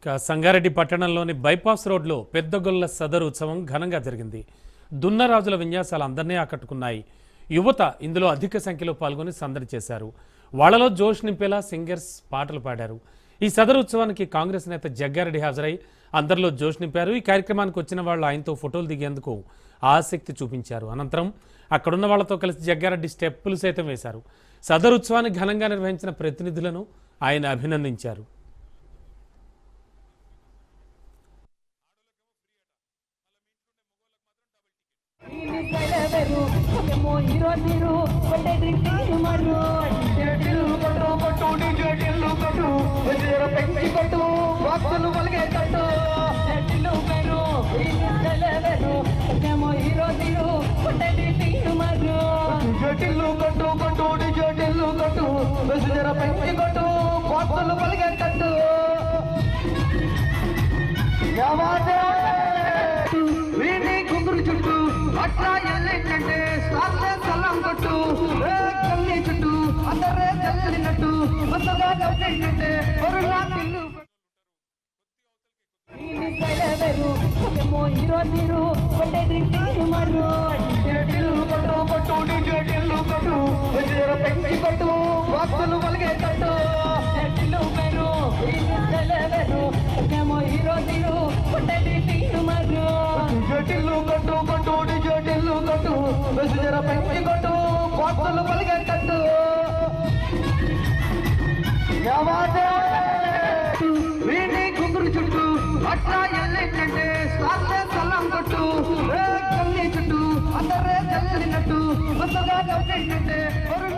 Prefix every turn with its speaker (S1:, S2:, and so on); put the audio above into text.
S1: సంగారెడ్డి పట్టణంలోని బైపాస్ రోడ్లో పెద్దగొల్ల సదరు ఉత్సవం ఘనంగా జరిగింది. దున్నరాజుల విన్యాసాలు అందరినీ ఆకట్టుకున్నాయి. యువత ఇందులో అధిక సంఖ్యలో పాల్గొని సందడి చేశారు. వాళ్లలో జోష్ నింపేలా సింగర్స్ పాటలు పాడారు. ఈ సదరు ఉత్సవానికి కాంగ్రెస్ నేత జగ్గారెడ్డి హాజరై అందరిలో జోష్ నింపారు. ఈ కార్యక్రమానికి వచ్చిన వాళ్ళు ఆయనతో ఫోటోలు దిగేందుకు ఆసక్తి చూపించారు. అనంతరం అక్కడున్న వాళ్లతో కలిసి జగ్గారెడ్డి స్టెప్పులు సైతం వేశారు. సదరు ఉత్సవాన్ని ఘనంగా నిర్వహించిన ప్రతినిధులను ఆయన అభినందించారు.
S2: అట్లా ఎల్లింటే సార్లే సల్లం కొట్టు కల్లి చుట్టూ అందరే చల్లినట్టు కొత్తగా కట్టింటే పొరులా తిల్లు కొట్టు వాస్తులు పలిగేటట్టు జటిల్లు కొట్టు కొట్టు జటిల్లు కొట్టు జర పెంచి కొట్టు వార్తలు పలిగేటట్టు వీడి కుంగురు చుట్టూ అట్లా ఎల్లింటే సార్లే సల్లం కొట్టు కల్లి చుట్టూ అందరే చల్లినట్టు కొత్తగా కట్టింటే